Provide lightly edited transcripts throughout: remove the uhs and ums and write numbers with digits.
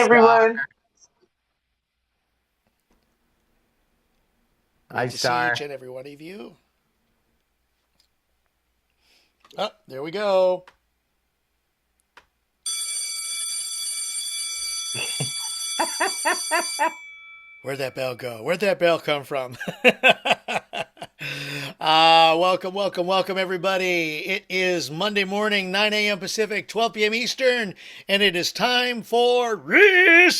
Star. everyone. Hi, Great to see each Star. and every one of you. Oh, there we go. Where'd that bell go? Where'd that bell come from? Welcome, welcome, welcome, everybody. It is Monday morning, 9 a.m. Pacific, 12 p.m. Eastern, and it is time for recess.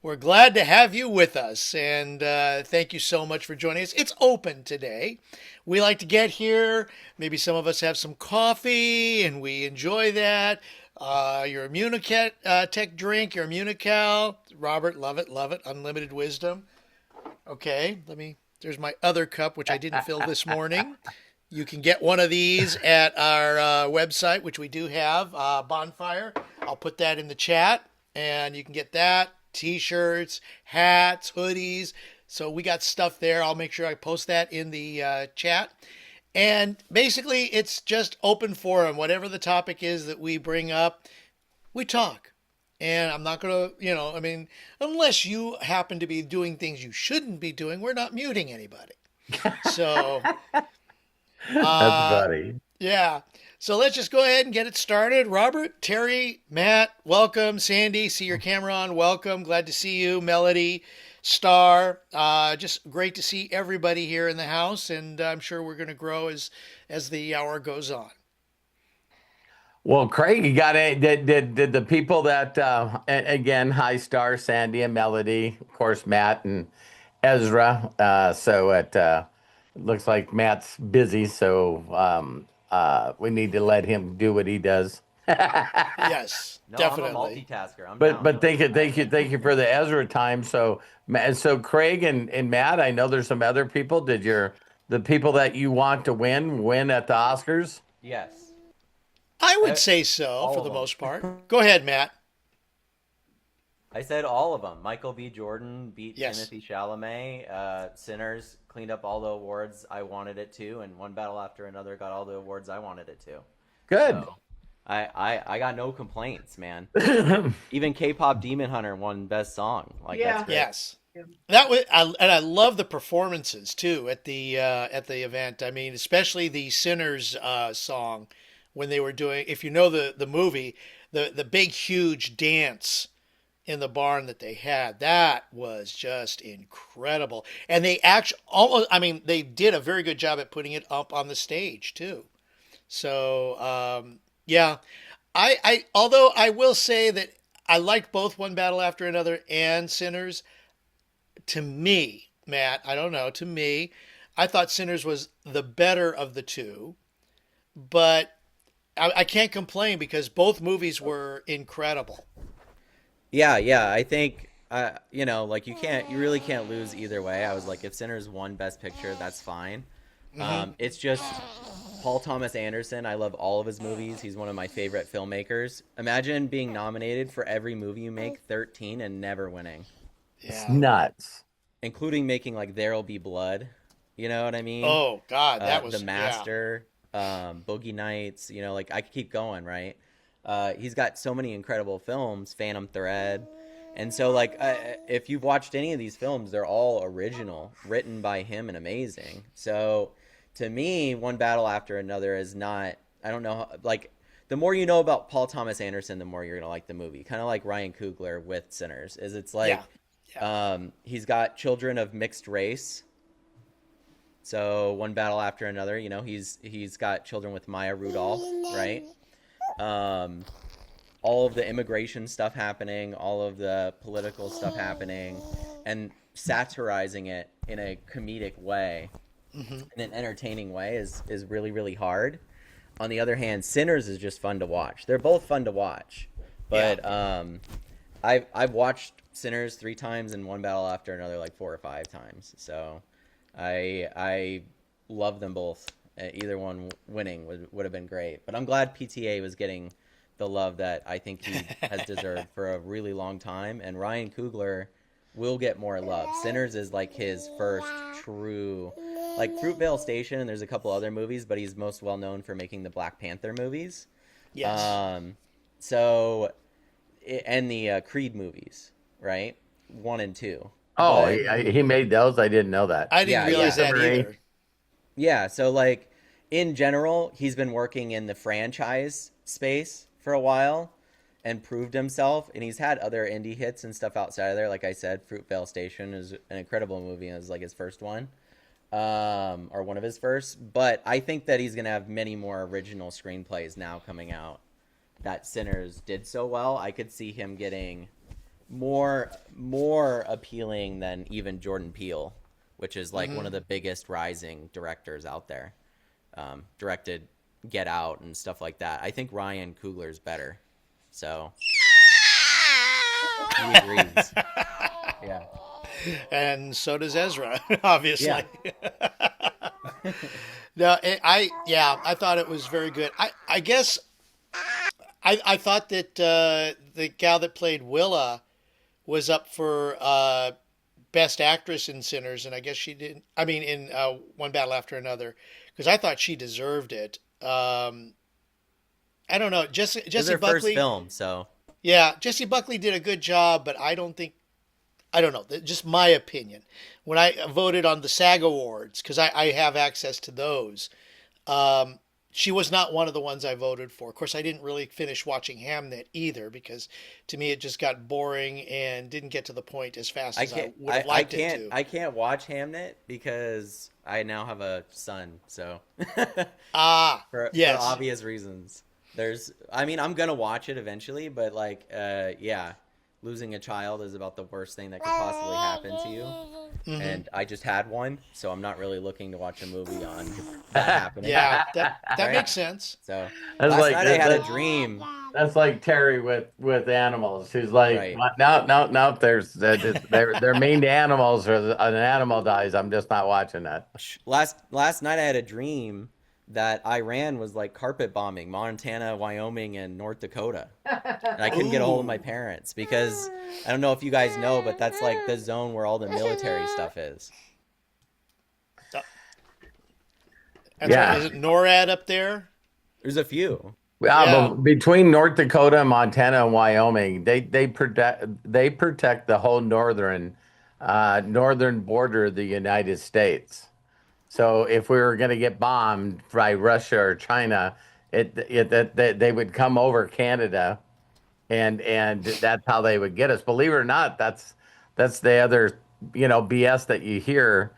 We're glad to have you with us, and thank you so much for joining us. It's open today. We like to get here. Maybe some of us have some coffee, and we enjoy that. Your Immunicate Tech drink, your Immunical. Robert, love it, love it. Unlimited wisdom. Okay, there's my other cup, which I didn't fill this morning. You can get one of these at our website, which we do have, Bonfire. I'll put that in the chat, and you can get that. T-shirts, hats, hoodies. So we got stuff there. I'll make sure I post that in the chat. And basically, it's just open forum. Whatever the topic is that we bring up, we talk. And I'm not going to, unless you happen to be doing things you shouldn't be doing, we're not muting anybody. So, That's funny. yeah. So let's just go ahead and get it started. Robert, Terry, Matt, welcome. Sandy, see your camera on. Welcome. Glad to see you. Meladee, Star. Just great to see everybody here in the house, and I'm sure we're going to grow as the hour goes on. Well, Craig, you got did the people that again, hi, Star, Sandy, and Melody, of course, Matt and Ezra. So it looks like Matt's busy, so we need to let him do what he does. Yes, No, definitely. I'm a multitasker. I'm But down. but thank you for the Ezra time. So Craig and Matt, I know there's some other people. Did the people that you want to win at the Oscars? Yes. I would say so all for of the them. most part. Go ahead, Matt. I said all of them. Michael B. Jordan beat Yes. Timothy Chalamet. Sinners cleaned up all the awards I wanted it to, and One Battle After Another got all the awards I wanted it to. Good. So, I got no complaints, man. Even K-pop Demon Hunter won Best Song. That's great. Yes. I love the performances too at the event. I mean, especially the Sinners song when they were doing. If you know the movie, the big huge dance in the barn that they had, that was just incredible. And they actually they did a very good job at putting it up on the stage too. So yeah, I although I will say that I liked both One Battle After Another and Sinners. To me, Matt, I don't know. To me, I thought Sinners was the better of the two, but I can't complain because both movies were incredible. Yeah. I think you really can't lose either way. I was like, if Sinners won Best Picture, that's fine. It's just Paul Thomas Anderson. I love all of his movies. He's one of my favorite filmmakers. Imagine being nominated for every movie you make, 13, and never winning. It's Yeah. nuts. Including making like There'll Be Blood. You know what I mean? Oh God, that was The Master, Boogie Nights. I could keep going, right? He's got so many incredible films, Phantom Thread. And so, if you've watched any of these films, they're all original, written by him and amazing. So, to me, One Battle After Another is not, I don't know, the more you know about Paul Thomas Anderson, the more you're going to like the movie. Kind of like Ryan Coogler with Sinners, he's got children of mixed race. So, One Battle After Another, he's got children with Maya Rudolph, right? All of the immigration stuff happening, all of the political stuff happening, and satirizing it in a comedic way, in an entertaining way is really, really hard. On the other hand, Sinners is just fun to watch. They're both fun to watch, but I've watched Sinners 3 times and One Battle After Another 4 or 5 times. So I love them both. Either one winning would have been great. But I'm glad PTA was getting the love that I think he has deserved for a really long time. And Ryan Coogler will get more love. Sinners is his first true, Fruitvale Station, and there's a couple other movies, but he's most well known for making the Black Panther movies. Yes. So and the Creed movies, right? 1 and 2. Oh, But he made those. I didn't know that. I didn't yeah, realize yeah. that either. Yeah, so like in general, he's been working in the franchise space for a while and proved himself, and he's had other indie hits and stuff outside of there. Like I said, Fruitvale Station is an incredible movie, and it was like his first one. Or one of his first, but I think that he's gonna have many more original screenplays now coming out. That Sinners did so well, I could see him getting more appealing than even Jordan Peele, which is like one of the biggest rising directors out there. Directed Get Out and stuff like that. I think Ryan Coogler's better, so he agrees. Yeah. And so does Ezra, obviously. Yeah. No, I thought it was very good. I guess I thought that the gal that played Willa was up for Best Actress in Sinners, and I guess she didn't. I mean, in One Battle After Another, because I thought she deserved it. I don't know, Jesse It was her Buckley. first film, so Yeah, Jesse Buckley did a good job, but I don't know. Just my opinion. When I voted on the SAG Awards, because I have access to those, she was not one of the ones I voted for. Of course, I didn't really finish watching Hamnet either, because to me it just got boring and didn't get to the point as fast as I would have liked it to. I can't watch Hamnet because I now have a son, so for obvious reasons. I'm gonna watch it eventually, but like, yeah. Losing a child is about the worst thing that could possibly happen to you. Mm-hmm. And I just had one, so I'm not really looking to watch a movie on that happening. Yeah, that makes sense. So That's last like, night I had a dream. That's like Terry with animals. Who's like, Right. no, they're mean to animals, or an animal dies. I'm just not watching that. Last night I had a dream that Iran was like carpet bombing Montana, Wyoming, and North Dakota. And I couldn't get a hold of my parents because I don't know if you guys know, but that's like the zone where all the military stuff is. Yeah. Is it NORAD up there? There's a few. Yeah, but between North Dakota, Montana, and Wyoming, they protect the whole northern border of the United States. So if we were going to get bombed by Russia or China, they would come over Canada, and that's how they would get us. Believe it or not, that's the other BS that you hear,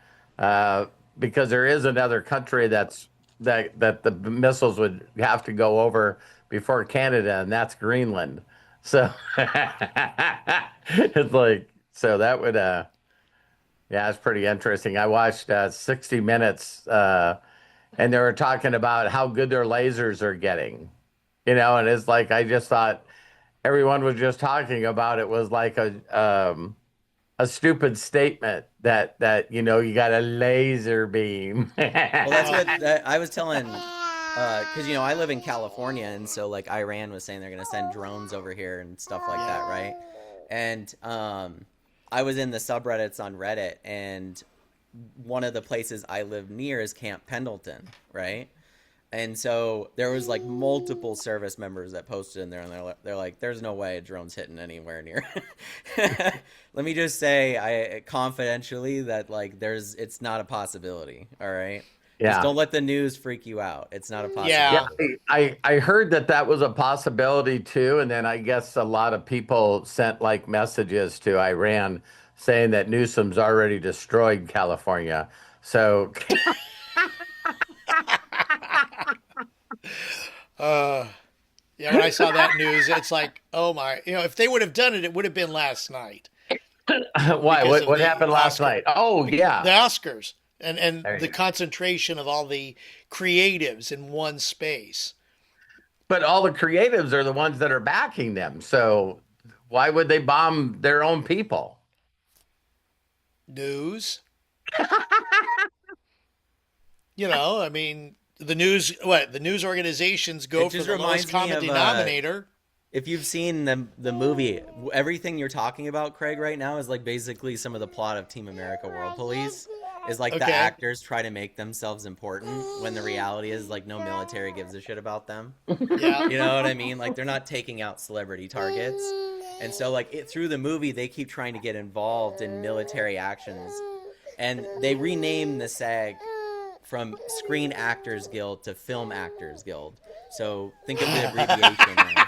because there is another country that the missiles would have to go over before Canada, and that's Greenland. So it's like, so that would yeah, it's pretty interesting. I watched 60 Minutes, and they were talking about how good their lasers are getting, and it's like, I just thought everyone was just talking about it was like a stupid statement that you got a laser beam. Well, that's what I was telling, because I live in California, and so like Iran was saying they're gonna send drones over here and stuff like that, right? And I was in the subreddits on Reddit, and one of the places I live near is Camp Pendleton, right? And so there was like multiple service members that posted in there, and they're like, "There's no way a drone's hitting anywhere near." Let me just say, confidentially, that like it's not a possibility. All right. Yeah. Just don't let the news freak you out. It's not a possibility. Yeah. I heard that was a possibility too, and then I guess a lot of people sent like messages to Iran saying that Newsom's already destroyed California. So yeah, when I saw that news, it's like, oh my, if they would have done it, it would have been last night. Why? What happened last night? Oh yeah, the Oscars. And the concentration of all the creatives in one space. But all the creatives are the ones that are backing them. So why would they bomb their own people? News. I mean, the news. The news organizations go for the lowest common denominator. If you've seen the movie, everything you're talking about, Craig, right now is like basically some of the plot of Team America: World Police. Is like the actors try to make themselves important when the reality is like no military gives a shit about them. Yeah. You know what I mean? Like they're not taking out celebrity targets. And so like through the movie they keep trying to get involved in military actions, and they renamed the SAG from Screen Actors Guild to Film Actors Guild. So think of the abbreviation there.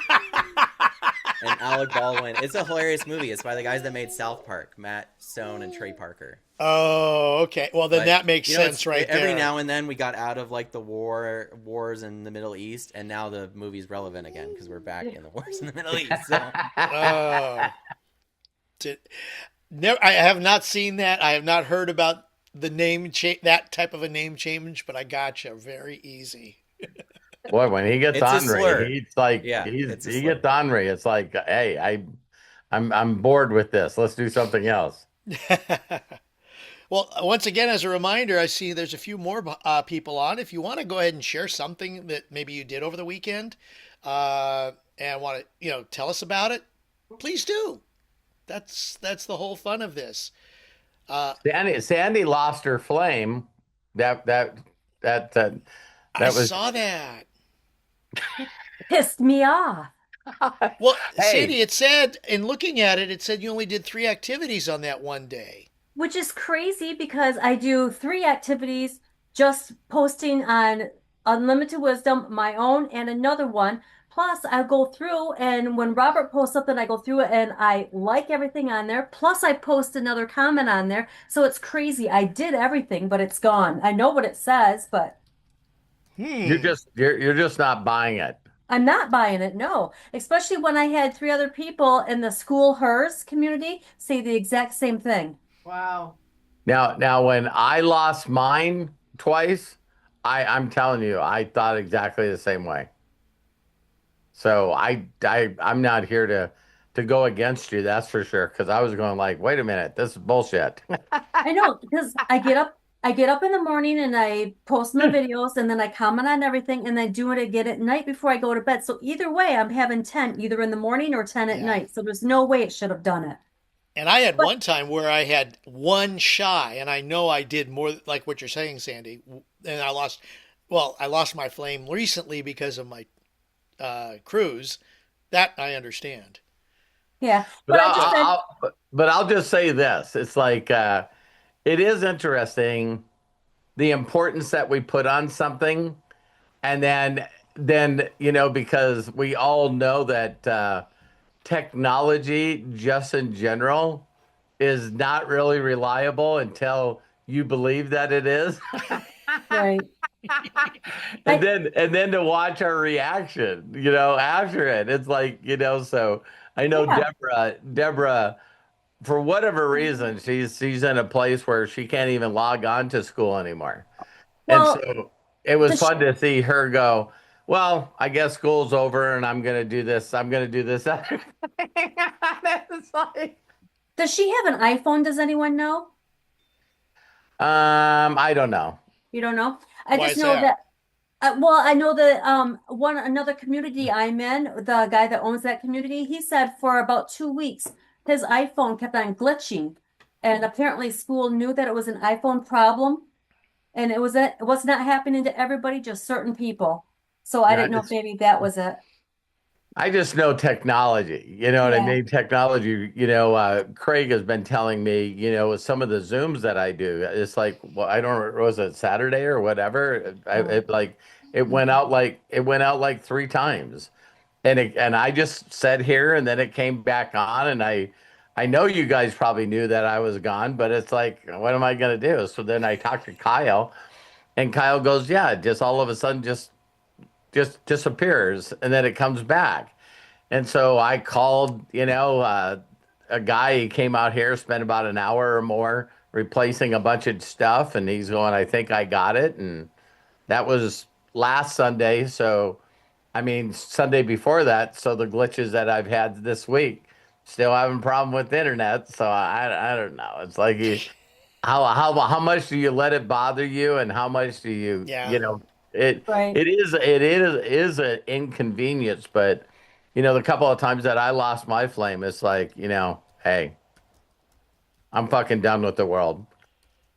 And Alec Baldwin. It's a hilarious movie. It's by the guys that made South Park, Matt Stone and Trey Parker. Oh, okay. Well, then But that makes you know, sense right every there. now and then we got out of like the wars in the Middle East, and now the movie's relevant again because we're back in the wars in the Middle East. So Oh, did, never. I have not seen that. I have not heard about the that type of a name change, but I gotcha. Very easy. Boy, when he gets it's a slur. ornery, he's like Yeah, it's a he slur. gets ornery. It's like, hey, I'm bored with this. Let's do something else. Well, once again, as a reminder, I see there's a few more people on. If you want to go ahead and share something that maybe you did over the weekend, and want to, tell us about it, please do. That's the whole fun of this. Sandy lost her flame. That that that that I that was saw that. Pissed me off. Well, Hey, Sandy, it said, in looking at it, it said you only did 3 activities on that one day. Which is crazy because I do 3 activities, just posting on Unlimited Wisdom, my own, and another one. Plus, I go through, and when Robert posts something, I go through it and I like everything on there. Plus, I post another comment on there. So it's crazy. I did everything, but it's gone. I know what it says, but Hmm. you're just not buying it. I'm not buying it. No, especially when I had 3 other people in the School hers community say the exact same thing. Wow. Now when I lost mine twice, I'm telling you, I thought exactly the same way. So I'm not here to go against you, that's for sure. Because I was going like, wait a minute, this is bullshit. I know because I get up in the morning and I post my videos and then I comment on everything and then do it again at night before I go to bed. So either way, I'm having 10 either in the morning or 10 at Yeah. night. So there's no way it should have done it. And I had But one time where I had one shy, and I know I did more like what you're saying, Sandy. And I lost my flame recently because of my cruise. That I understand. yeah, But but I just said, I'll just say this. It's like it is interesting the importance that we put on something, and then because we all know that technology just in general is not really reliable until you believe that it is. right. and I then to watch our reaction, after it. It's like, so I know yeah. Deborah, for whatever reason, she's in a place where she can't even log on to Skool anymore. And Well, so it was does fun to see her go, well, I guess school's over and I'm gonna do this. I'm gonna do this other thing. It's like, does she have an iPhone? Does anyone know? I don't know. You don't know? I Why just is know that? that well, I know that another community I'm in, the guy that owns that community, he said for about 2 weeks his iPhone kept on glitching. And apparently school knew that it was an iPhone problem and it was not happening to everybody, just certain people. So I I didn't know if just maybe that was it. I just know technology. You know what I Yeah. mean? Technology. Craig has been telling me, with some of the Zooms that I do, it's like, well, I don't, was it Saturday or whatever? Oh. It went out like 3 times, and I just sat here, and then it came back on, and I know you guys probably knew that I was gone, but it's like, what am I gonna do? So then I talked to Kyle, and Kyle goes, yeah, just all of a sudden, just disappears, and then it comes back. And so I called, a guy. He came out here, spent about an hour or more replacing a bunch of stuff, and he's going, I think I got it. And that was last Sunday. So, I mean, Sunday before that. So the glitches that I've had this week, still having a problem with the internet. So I don't know. It's like how much do you let it bother you, and how much do you Yeah. it Right. it is an inconvenience, but the couple of times that I lost my flame, it's like, hey, I'm fucking done with the world.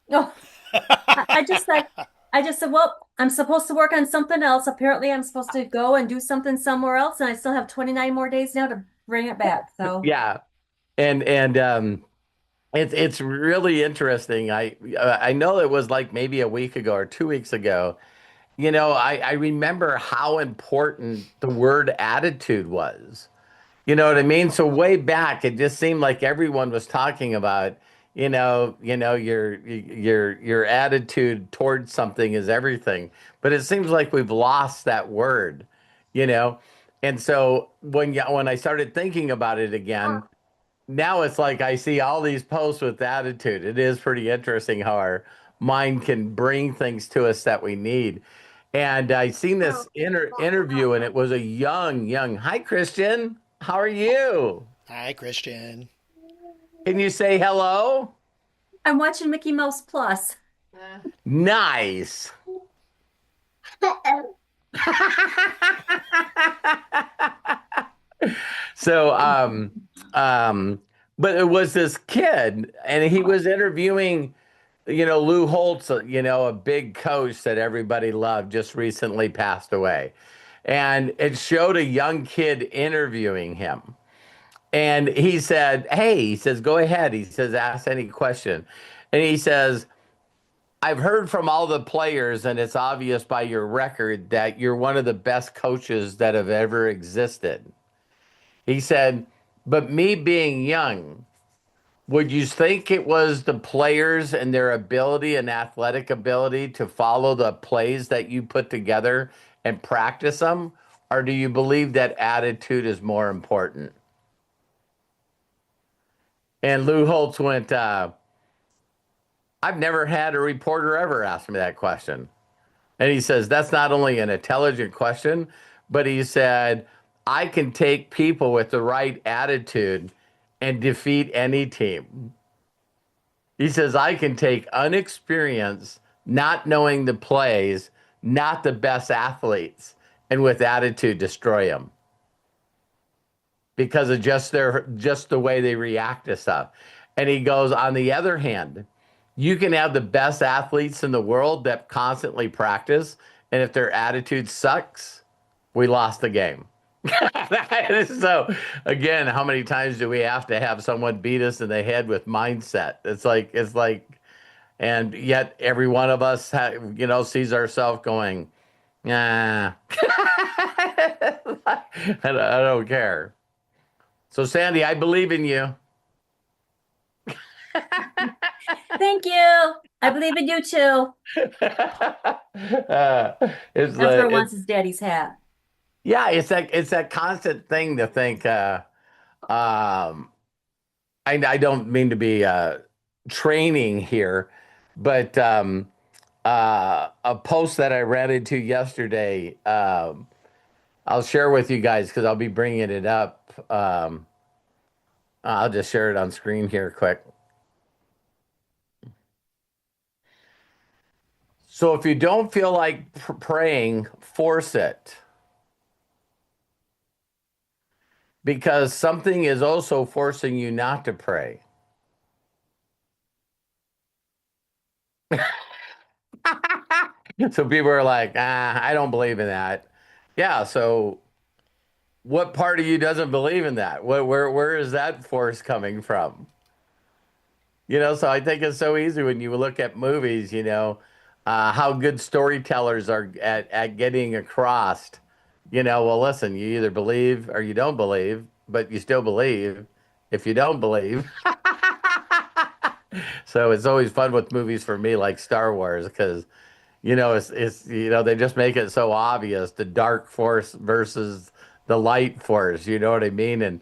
No, I just said, well, I'm supposed to work on something else. Apparently I'm supposed to go and do something somewhere else, and I still have 29 more days now to bring it back. So Yeah. And it's really interesting. I know it was like maybe a week ago or 2 weeks ago. I remember how important the word attitude was. You know what I mean? So way back, it just seemed like everyone was talking about, your attitude towards something is everything. But it seems like we've lost that word, you know. And so when I started thinking about it again, now it's like I see all these posts with attitude. It is pretty interesting how our mind can bring things to us that we need. And I seen this interview, and it was a young. Hi, Christian. How are you? Hi, Christian. Can you say hello? I'm watching Mickey Mouse Plus. Nice. So, but it was this kid, and he was interviewing, Lou Holtz, a big coach that everybody loved, just recently passed away. And it showed a young kid interviewing him. And he said, "Hey," he says, "go ahead." He says, "Ask any question." And he says, "I've heard from all the players, and it's obvious by your record that you're one of the best coaches that have ever existed." He said, "But me being young, would you think it was the players and their ability and athletic ability to follow the plays that you put together and practice them? Or do you believe that attitude is more important?" And Lou Holtz went, "I've never had a reporter ever ask me that question." And he says, "That's not only an intelligent question, but he said, I can take people with the right attitude and defeat any team." He says, "I can take unexperienced, not knowing the plays, not the best athletes, and with attitude destroy them because of just the way they react to stuff." And he goes, "On the other hand, you can have the best athletes in the world that constantly practice, and if their attitude sucks, we lost the game." So again, how many times do we have to have someone beat us in the head with mindset? It's like, and yet every one of us, sees ourselves going, "Nah, I don't care." So Sandy, I believe in you. Thank you. I believe in you too. Ezra It's wants his daddy's hat. yeah, it's that constant thing to think. Um, I don't mean to be training here, but a post that I ran into yesterday, I'll share with you guys because I'll be bringing it up. I'll just share it on screen here quick. So if you don't feel like praying, force it, because something is also forcing you not to pray. So people are like, I don't believe in that. Yeah, so what part of you doesn't believe in that? Where is that force coming from? So I think it's so easy when you look at movies, how good storytellers are at getting across. Well, listen, you either believe or you don't believe, but you still believe if you don't believe. So it's always fun with movies for me like Star Wars because it's they just make it so obvious the dark force versus the light force, you know what I mean?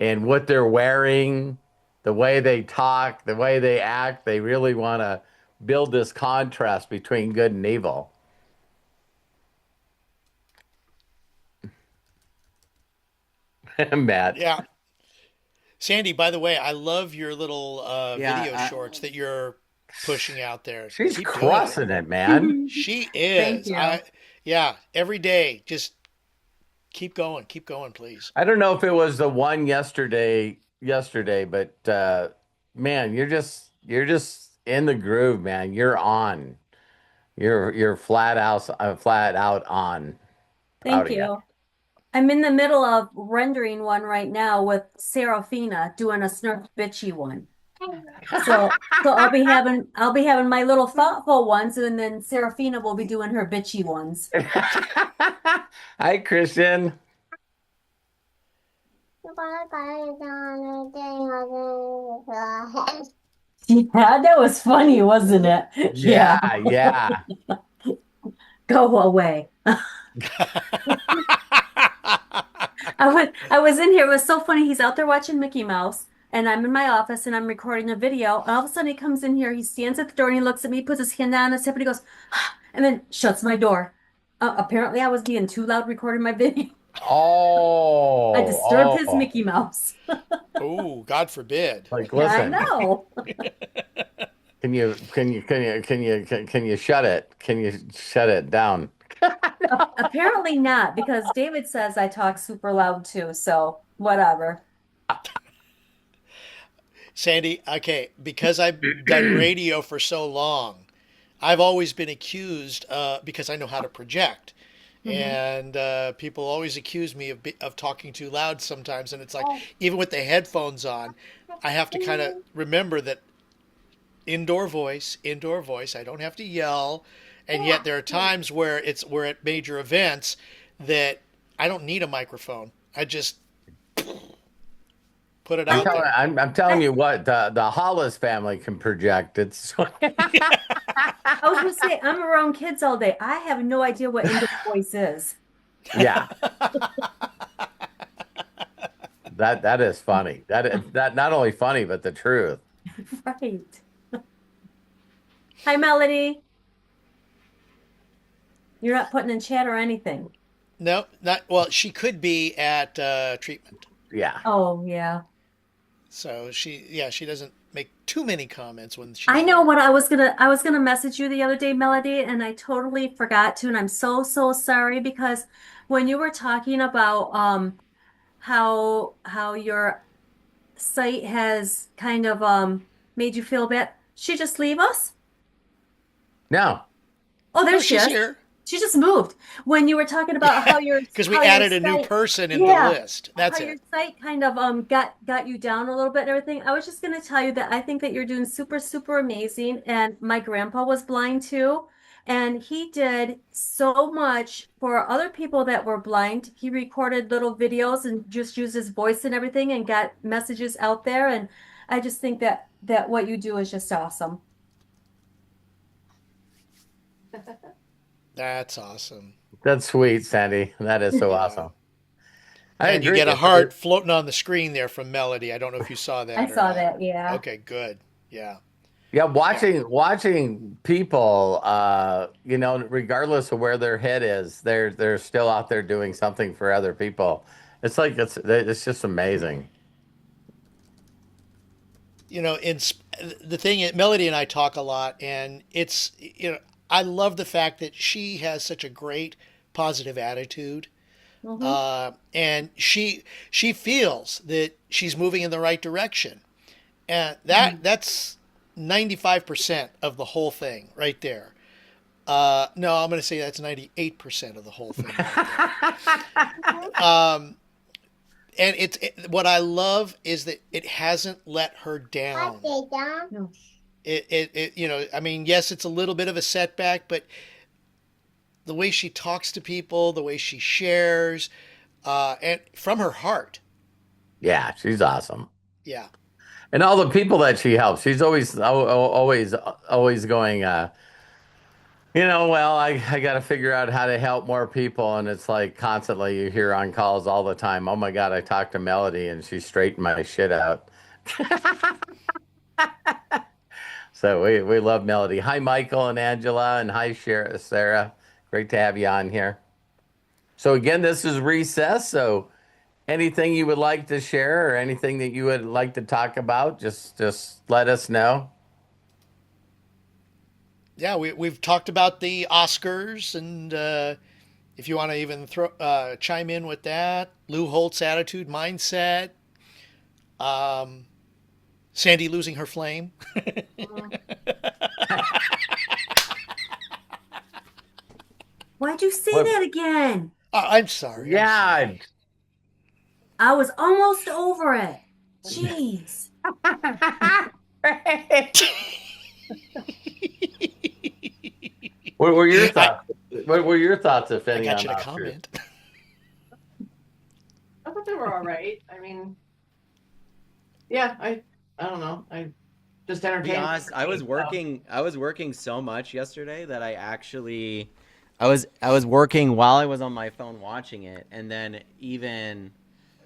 And what they're wearing, the way they talk, the way they act, they really want to build this contrast between good and evil. Matt. Yeah. Sandy, by the way, I love your little Yeah, video shorts that you're pushing out there. She's Keep doing it. crushing it, man. She Thank is. you. Yeah, every day. Just keep going, please. I don't know if it was the one yesterday, but man, you're just in the groove, man. You're on. You're flat out on. Proud Thank of you. you. I'm in the middle of rendering one right now with Serafina doing a snark bitchy one. So I'll be having my little thoughtful ones, and then Serafina will be doing her bitchy ones. Hi, Christian. Yeah, that was funny, wasn't it? Yeah, Yeah, yeah. go away. I was in here. It was so funny. He's out there watching Mickey Mouse, and I'm in my office and I'm recording a video. And all of a sudden he comes in here, he stands at the door and he looks at me, puts his hand on his hip, and he goes, and then shuts my door. Apparently I was being too loud recording my video. I disturbed his Oh. Mickey Mouse. Oh, God forbid. Like, I listen, know. can you shut it? Can you shut it down? Apparently not, because David says I talk super loud too, so whatever. Sandy, okay, because I've done radio for so long, I've always been accused, because I know how to project. Mhm. And people always accuse me of talking too loud sometimes. And it's like, even with the headphones on, I have to kind of remember that indoor voice, indoor voice. I don't have to yell. And yet there are times where we're at major events that I don't need a microphone. I just put it I'm out telling, there. I'm telling you what, the Hollis family can project. It's I was gonna say I'm around kids all day. I have no idea what indoor voice is. yeah. That is funny. That not only funny, but the truth. Right. Hi, Melody. You're not putting in chat or anything. No, not well. She could be at treatment, Yeah. Oh, yeah. so she doesn't make too many comments when she's I know there. what I was gonna message you the other day, Melody, and I totally forgot to, and I'm so, so sorry because when you were talking about how your site has kind of made you feel bad, she just leave us? No. Oh, there No, she she's is. here She just moved. When you were talking about how your because we how your added a new site, person in the yeah, list. That's how your it. site kind of got you down a little bit and everything. I was just gonna tell you that I think that you're doing super, super amazing. And my grandpa was blind too, and he did so much for other people that were blind. He recorded little videos and just used his voice and everything and got messages out there. And I just think that what you do is just awesome. That's awesome. That's sweet, Sandy. That is so Yeah. awesome. I And you agree. get a heart floating on the screen there from Melody. I don't know if you saw I that or saw not. that, yeah. Okay, good. Yeah. Yeah, Yeah. watching people, regardless of where their head is, they're still out there doing something for other people. It's just amazing. The thing is, Melody and I talk a lot, and I love the fact that she has such a great positive attitude. Hmm. And she feels that she's moving in the right direction. And that's 95% of the whole thing right there. No, I'm going to say that's 98% of the whole thing right there. What I love is that it hasn't let her down. No. I mean, yes, it's a little bit of a setback, but the way she talks to people, the way she shares, and from her heart. Yeah, she's awesome. Yeah. And all the people that she helps, she's always going, well, I got to figure out how to help more people. And it's like constantly you hear on calls all the time. Oh my God, I talked to Melody and she straightened my shit out. So we love Melody. Hi, Michael and Angela, and hi, Sarah. Great to have you on here. So again, this is Recess. So anything you would like to share or anything that you would like to talk about, just let us know. Yeah, we've talked about the Oscars, and if you want to even chime in with that, Lou Holtz attitude, mindset, Sandy losing her flame. Why'd you say What? that again? I'm sorry. Yeah. I was almost over it. Jeez. What were your thoughts? What were your thoughts, if I any, got on you to Oscars? comment. I thought they were all right. I mean, yeah, I don't know. I just To be entertained. honest, I was working so much yesterday that I was working while I was on my phone watching it, and then even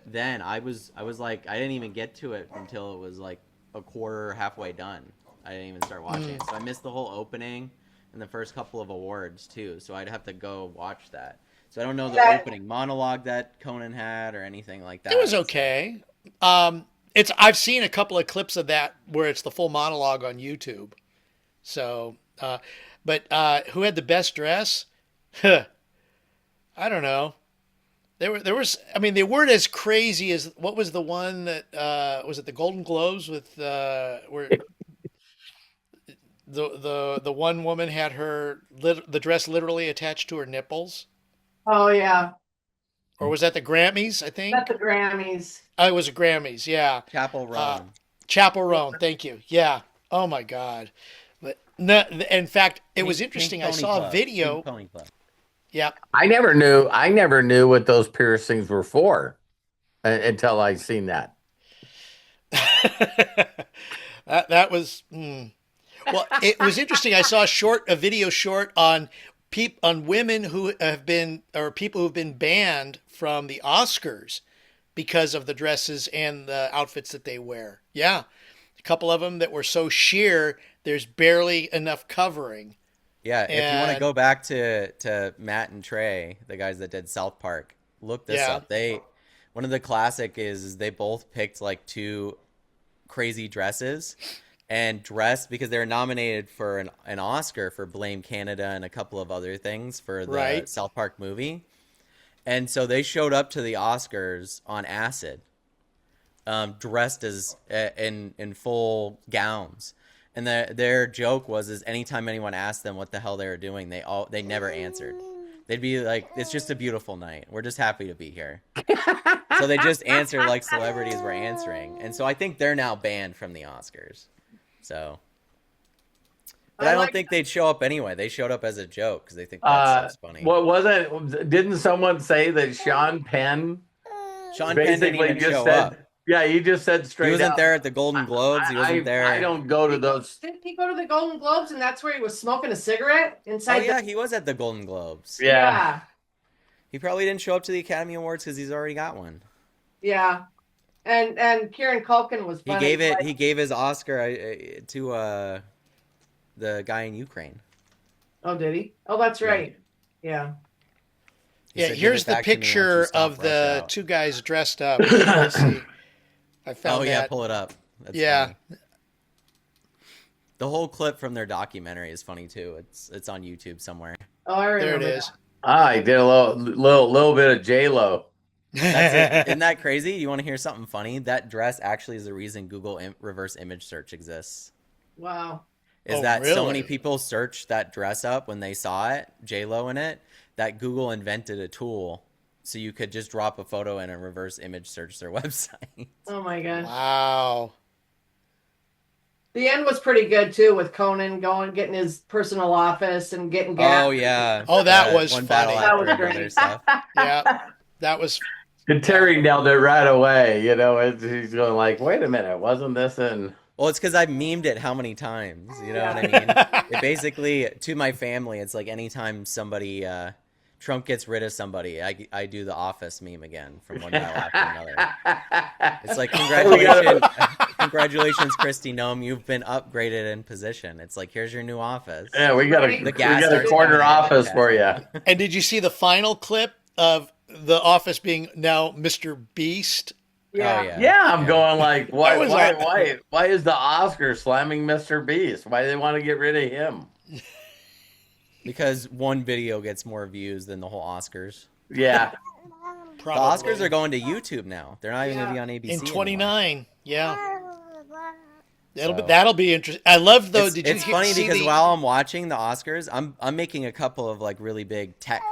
then I was like, I didn't even get to it until it was like a quarter halfway done. I didn't even start watching it. So I missed the whole opening and the first couple of awards too. So I'd have to go watch that. So I don't know the opening monologue that Conan had or anything like that. It was okay. I've seen a couple of clips of that where it's the full monologue on YouTube. So, but who had the best dress? I don't know. There was. I mean, they weren't as crazy as what was the one that was it the Golden Globes with where the one woman had the dress literally attached to her nipples, Oh yeah, or was that the Grammys? I think not the Grammys. oh, it was a Grammys. Yeah. Chapel Roan. Chapel Roan, thank you. Yeah. Oh my God. But no, in fact, it was interesting. I saw a video. Pink Pony Club. Yeah. I never knew what those piercings were for until I seen that. that was well. It was interesting. I saw a video short on women who have been or people who've been banned from the Oscars because of the dresses and the outfits that they wear. Yeah, a couple of them that were so sheer there's barely enough covering. Yeah, if you want to go back to Matt and Trey, the guys that did South Park, look this up. One of the classic is they both picked like two crazy dresses and dressed because they're nominated for an Oscar for Blame Canada and a couple of other things for the South Park movie. And so they showed up to the Oscars on acid, dressed as in full gowns. And their joke was anytime anyone asked them what the hell they were doing, they never answered. They'd be like, "It's just a beautiful night. We're just happy to be here." So they just answer like celebrities were answering. And so I think they're now banned from the Oscars. So, but I don't think they'd show up anyway. They showed up as a joke because they think that's funny. What was it? Didn't someone say that Sean Penn Didn't even show up. Yeah, he just said straight He wasn't out, there at the Golden Globes. He wasn't there. I don't go to those. Didn't he go to the Golden Globes and that's where he was smoking a cigarette inside? Oh yeah, he was at the Golden Globes. Yeah. He probably didn't show up to the Academy Awards because he's already got one. Yeah. And Kieran Culkin was funny. He gave his Oscar to the guy in Ukraine. Oh, did he? Oh, that's right. Yeah. He Yeah, said, here's "Give it the back to me once you picture stop of Russia the out." two guys dressed up. Let's see. I found Oh yeah, that. pull it up. That's Yeah. funny. The whole clip from their documentary is funny too. It's on YouTube somewhere. Oh, I remember. There it is. I did a little bit of J-Lo. That's it. Isn't that crazy? You want to hear something funny? That dress actually is the reason Google reverse image search exists. Wow. Is Oh, that so really? many people searched that dress up when they saw it, J-Lo in it, that Google invented a tool so you could just drop a photo in and reverse image search their website. Oh my God. Wow. The end was pretty good too, with Conan getting his personal office and getting gas. Oh yeah. Oh, that was one funny. battle That after was another great. stuff. Yeah, that was. And Terry nailed it right away. You know, he's going like, "Wait a minute, wasn't this in?" Well, it's because I've memed it how many times? You know what I mean? It basically, to my family, it's like anytime somebody, Trump gets rid of somebody, I do the Office meme again from one battle after another. It's like, congratulations, Kristi Noem, you've been upgraded in position. It's like, here's your new office. Yeah, we got The gas a corner station. office for you. And did you see the final clip of the office being now Mr. Beast? Yeah. Oh, yeah. Yeah, I'm going like, why was why is the Oscar slamming Mr. Beast? Why do they want to get rid of him? Because one video gets more views than the whole Oscars. Yeah. The Probably. Oscars are going to YouTube now. They're not even going to be on ABC in anymore. 29. Yeah. So- That'll be interesting. I love though. It's funny see because the- while I'm watching the Oscars, I'm making a couple of like really big tech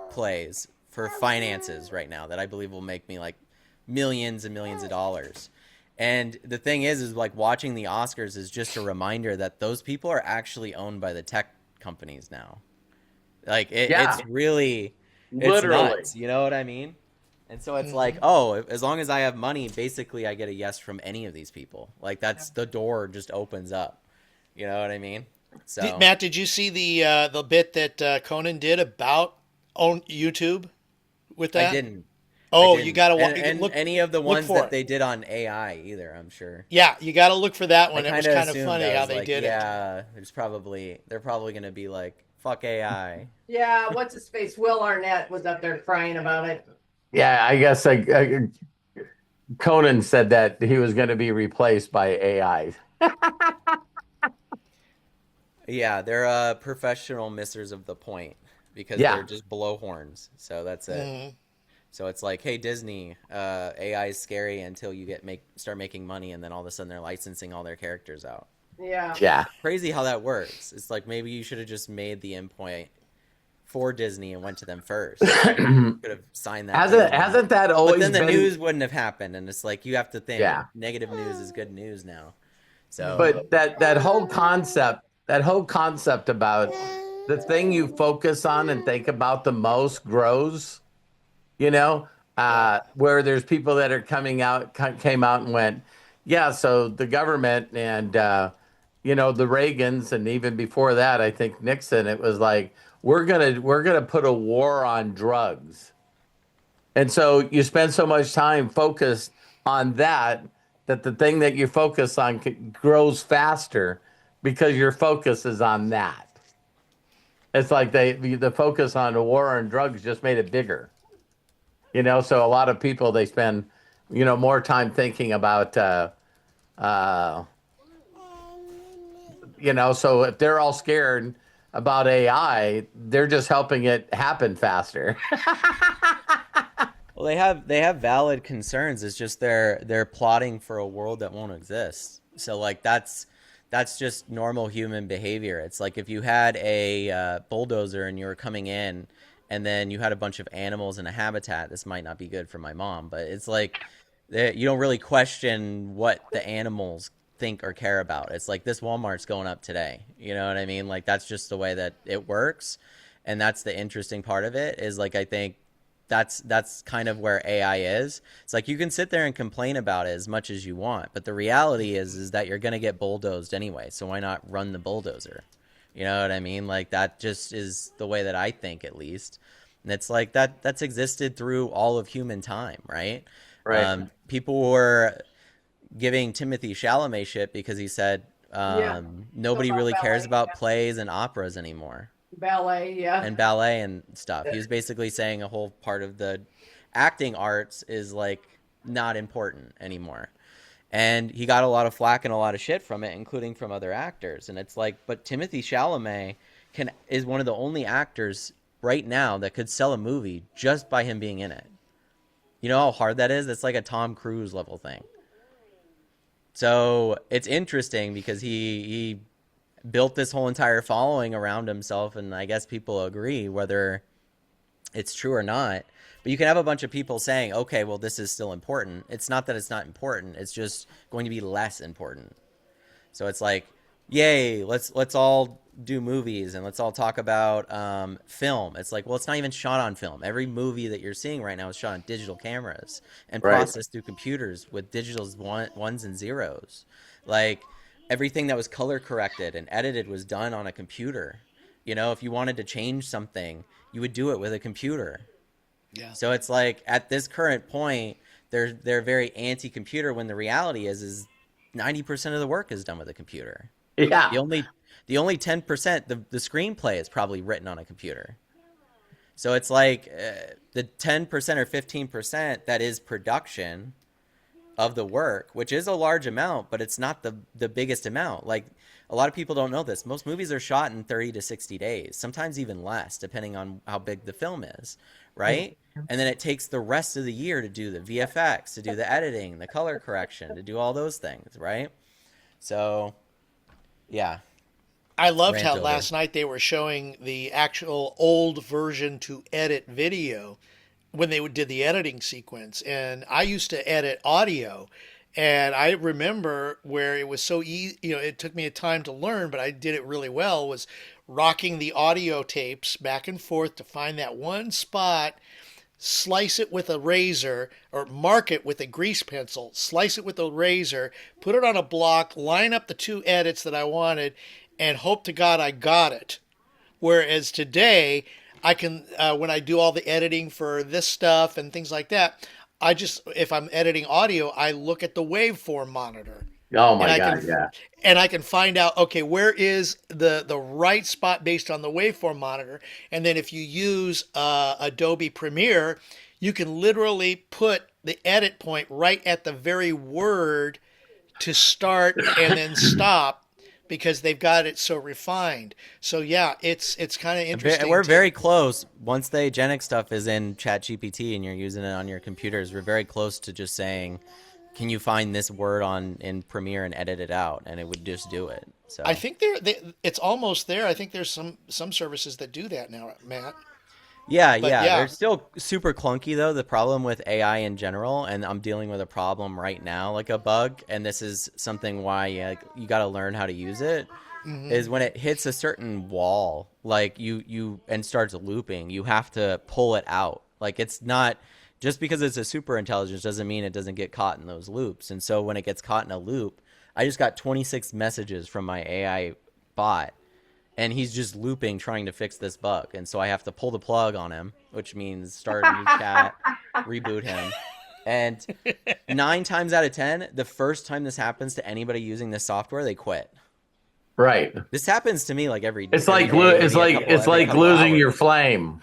plays for finances right now that I believe will make me like millions and millions of dollars. And the thing is like watching the Oscars is just a reminder that those people are actually owned by the tech companies now. Like Yeah. it's really, it's Literally. nuts. You know what I mean? And so it's like, oh, as long as I have money, basically I get a yes from any of these people. Like that's the door just opens up. You know what I mean? So Matt, did you see the bit that Conan did about on YouTube with that? I didn't. Oh, I didn't. you got to and look any of the look ones for that it. they did on AI either, I'm sure. Yeah, you got to look for that one. I It was kinda kind of assumed, funny I how was they like, did it. yeah, they're probably gonna be like, fuck AI. Yeah, what's his face? Will Arnett was up there crying about it. Yeah, I guess Conan said that he was going to be replaced by AI. Yeah, they're professional missers of the point because Yeah. they're just blowhorns. So that's it. So it's like, hey Disney, AI is scary until you start making money, and then all of a sudden they're licensing all their characters out. Yeah. Yeah. Crazy how that works. It's like maybe you should have just made the endpoint for Disney and went to them first. Could have signed that. Hasn't that always But then the been? news wouldn't have happened, and it's like you have to think Yeah. negative news is good news now. So, But that whole concept about the thing you focus on and think about the most grows. You know, where there's people that are came out and went, yeah. So the government and the Reagans, and even before that, I think Nixon. It was like we're gonna put a war on drugs, and so you spend so much time focused on that the thing that you focus on grows faster because your focus is on that. It's like the focus on the war on drugs just made it bigger. So a lot of people, they spend, more time thinking about, so if they're all scared about AI, they're just helping it happen faster. well, they have valid concerns. It's just they're plotting for a world that won't exist. So like that's just normal human behavior. It's like if you had a bulldozer and you were coming in, and then you had a bunch of animals in a habitat. This might not be good for my mom, but it's like you don't really question what the animals think or care about. It's like this Walmart's going up today. You know what I mean? Like that's just the way that it works. And that's the interesting part of it is like I think that's kind of where AI is. It's like you can sit there and complain about it as much as you want, but the reality is that you're going to get bulldozed anyway. So why not run the bulldozer? You know what I mean? Like that just is the way that I think, at least. And it's like that's existed through all of human time, right? Right. People were giving Timothy Chalamet shit because he said nobody About really cares ballet, about yeah. plays and operas anymore. Ballet, yeah. And ballet and stuff. He was basically saying a whole part of the acting arts is like not important anymore. And he got a lot of flack and a lot of shit from it, including from other actors. And it's like, but Timothy Chalamet is one of the only actors right now that could sell a movie just by him being in it. You know how hard that is? It's like a Tom Cruise level thing. So it's interesting because he built this whole entire following around himself, and I guess people agree whether it's true or not. But you can have a bunch of people saying, okay, well, this is still important. It's not that it's not important. It's just going to be less important. So it's like, yay, let's all do movies and let's all talk about film. It's like, well, it's not even shot on film. Every movie that you're seeing right now is shot on digital cameras and Right. processed through computers with digital ones and zeros. Like everything that was color corrected and edited was done on a computer. If you wanted to change something, you would do it with a computer. Yeah. So it's like at this current point, they're very anti-computer when the reality is 90% of the work is done with a computer. Yeah. The only 10%, the screenplay is probably written on a computer. So it's like the 10% or 15% that is production of the work, which is a large amount, but it's not the biggest amount. Like a lot of people don't know this. Most movies are shot in 30 to 60 days, sometimes even less, depending on how big the film is, right? And then it takes the rest of the year to do the VFX, to do the editing, the color correction, to do all those things, right? So, yeah. I loved Rant how over. last night they were showing the actual old version to edit video, when they did the editing sequence. And I used to edit audio. And I remember where it was so easy, it took me a time to learn, but I did it really well, was rocking the audio tapes back and forth to find that one spot, slice it with a razor, or mark it with a grease pencil, slice it with a razor, put it on a block, line up the two edits that I wanted, and hope to God I got it. Whereas today, I can, when I do all the editing for this stuff and things like that, if I'm editing audio, I look at the waveform monitor. Oh my God, yeah. And I can find out, okay, where is the right spot based on the waveform monitor. And then if you use Adobe Premiere, you can literally put the edit point right at the very word to start and then stop, because they've got it so refined. So yeah, it's kind of interesting. We're very close. Once the agentic stuff is in ChatGPT and you're using it on your computers, we're very close to just saying, can you find this word in Premiere and edit it out? And it would just do it. So I think it's almost there. I think there's some services that do that now, Matt. Yeah, But yeah. yeah. They're still super clunky, though. The problem with AI in general, and I'm dealing with a problem right now, like a bug, and this is something why you got to learn how to use it, is when it hits a certain wall, like and starts looping, you have to pull it out. Like, it's not, just because it's a super intelligence doesn't mean it doesn't get caught in those loops. And so when it gets caught in a loop, I just got 26 messages from my AI bot, and he's just looping trying to fix this bug. And so I have to pull the plug on him, which means start a new chat, reboot him. And 9 times out of 10, the first time this happens to anybody using this software, they quit. Right. This happens to me like every It's every like day, it's maybe like every it's like couple losing hours. your flame.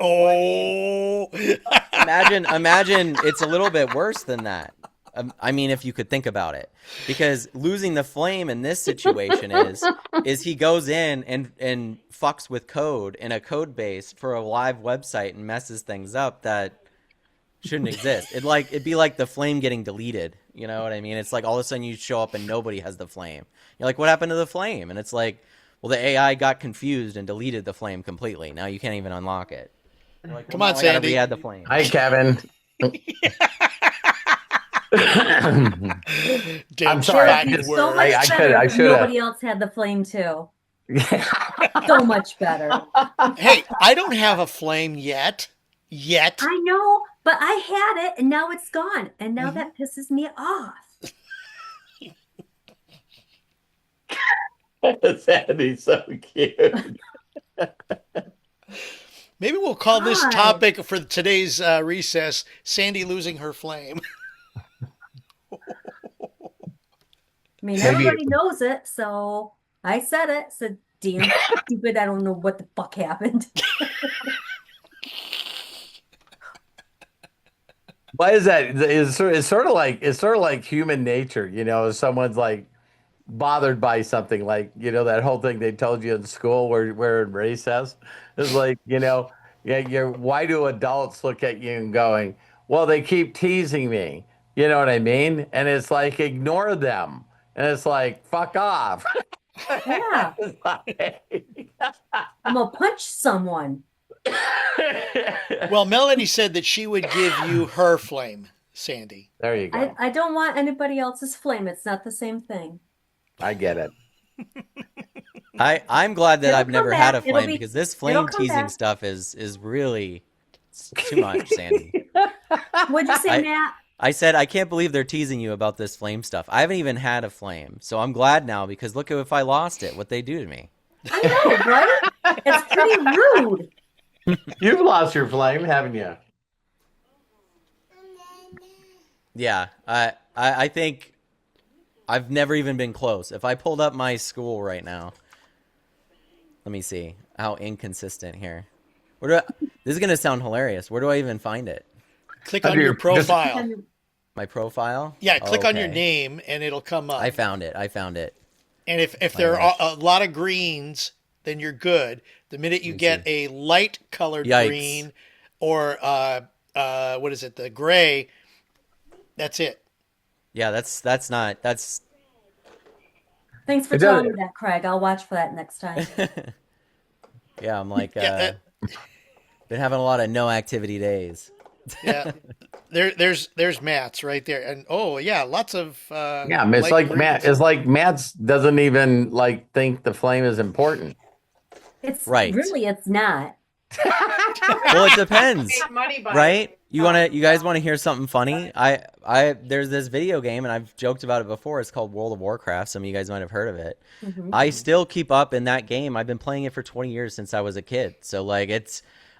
Oh, Imagine it's a little bit worse than that. I mean, if you could think about it, because losing the flame in this situation is he goes in and fucks with code in a code base for a live website and messes things up that shouldn't exist. It'd be like the flame getting deleted. You know what I mean? It's like all of a sudden you show up and nobody has the flame. You're like, what happened to the flame? And it's like, well, the AI got confused and deleted the flame completely. Now you can't even unlock it. You're like, well, Come on, now I gotta Sandy. re-add the flame. Hi, Kevin. I'm sorry. I Fighting just- word. So much I better I if should've- nobody else had the flame too. So much better. Hey, I don't have a flame yet. I know, but I had it and now it's gone. And now that pisses me off. Sandy's so cute. Maybe we'll call this Hi. topic for today's recess, Sandy losing her flame. I mean, Maybe- everybody knows it, so I said it. Said, damn stupid, I don't know what the fuck happened. Why is that? It's sort of like human nature, if someone's like bothered by something, like, that whole thing they told you in school where in recess is like, why do adults look at you and going, well, they keep teasing me, you know what I mean? And it's like, ignore them. And it's like, fuck off. Yeah, It's like- I'm gonna punch someone. Well, Melody said that she would give you her flame, Sandy. There you go. I don't want anybody else's flame. It's not the same thing. I get it. I'm glad that It'll I've never come had a back. It'll flame, be- because this it'll flame come teasing back. stuff is really too much, Sandy. What'd you say, Matt? I said, I can't believe they're teasing you about this flame stuff. I haven't even had a flame, so I'm glad now, because look at if I lost it, what they do to me. I know, right? It's pretty rude. You've lost your flame, haven't you? Yeah, I think I've never even been close. If I pulled up my Skool right now, let me see how inconsistent here. This is gonna sound hilarious. Where do I even find it? Click Under on your your- profile. My profile? Yeah, click on your Okay. name and it'll come up. I found it. And if there are a lot of greens, then you're good. The minute you Let me get a light colored Yikes. green or what is it, the gray, that's it. Yeah, that's Thanks for It telling me does- that, Craig. I'll watch for that next time. yeah, I'm like Yeah, Been having a lot of no activity days. Yeah. There's Matt's right there. And oh yeah, lots of Yeah, it's light like greens. Matt's doesn't even like think the flame is important. It's Right. really, it's not. Well, it depends, Make money by right? it. You guys want to hear something funny? There's this video game, and I've joked about it before. It's called World of Warcraft. Some of you guys might have heard of it. Mhm. I still keep up in that game. I've been playing it for 20 years since I was a kid. So like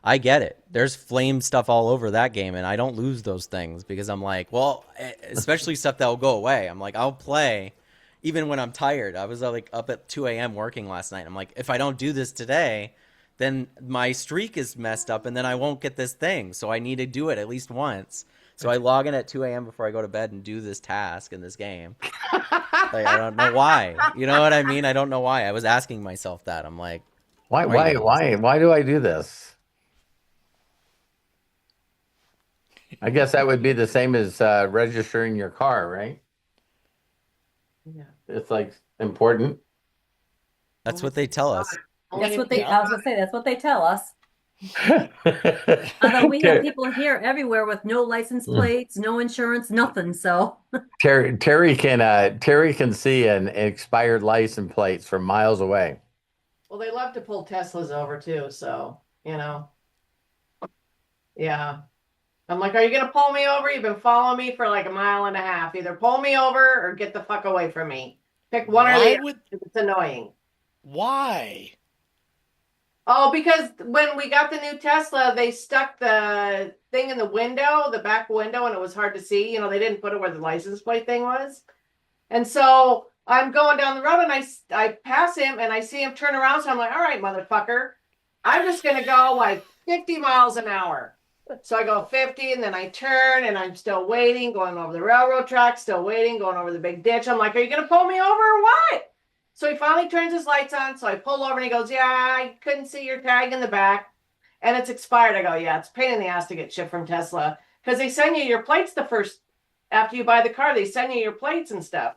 I get it. There's flame stuff all over that game, and I don't lose those things because I'm like, well, especially stuff that will go away. I'm like, I'll play even when I'm tired. I was like up at 2 a.m. working last night. I'm like, if I don't do this today, then my streak is messed up, and then I won't get this thing. So I need to do it at least once. So I log in at 2 a.m. before I go to bed and do this task in this game. Like, I don't know why. You know what I mean? I don't know why. I was asking myself that. I'm like, Why do I do this? I guess that would be the same as registering your car, right? Yeah. It's like important. that's what they tell us. That's what I was gonna say, that's what they tell us. Although we have people here everywhere with no license plates, no insurance, nothing. So Terry can see an expired license plates from miles away. Well, they love to pull Teslas over too, so yeah. I'm like, are you gonna pull me over? You've been following me for like a mile and a half. Either pull me over or get the fuck away from me. Pick one or the other. It's annoying. Why? Oh, because when we got the new Tesla, they stuck the thing in the window, the back window, and it was hard to see. You know, they didn't put it where the license plate thing was. And so I'm going down the road and I pass him and I see him turn around. So I'm like, all right, motherfucker, I'm just going to go like 50 miles an hour. So I go 50 and then I turn and I'm still waiting, going over the railroad track, still waiting, going over the big ditch. I'm like, are you going to pull me over or what? So he finally turns his lights on. So I pull over and he goes, yeah, I couldn't see your tag in the back and it's expired. I go, yeah, it's a pain in the ass to get shipped from Tesla because they send you your plates after you buy the car, they send you your plates and stuff.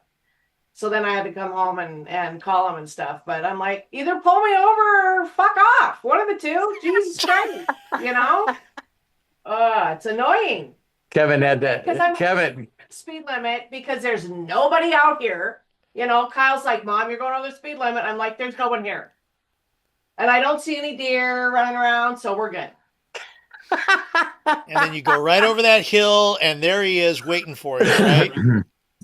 So then I had to come home and call them and stuff. But I'm like, either pull me over or fuck off. One of the two. Jesus Christ. You know? It's annoying. Kevin had that. Because I'm Kevin. Speed limit because there's nobody out here. You know, Kyle's like, Mom, you're going over the speed limit. I'm like, there's no one here. And I don't see any deer running around, so we're good. And then you go right over that hill, and there he is waiting for you, right?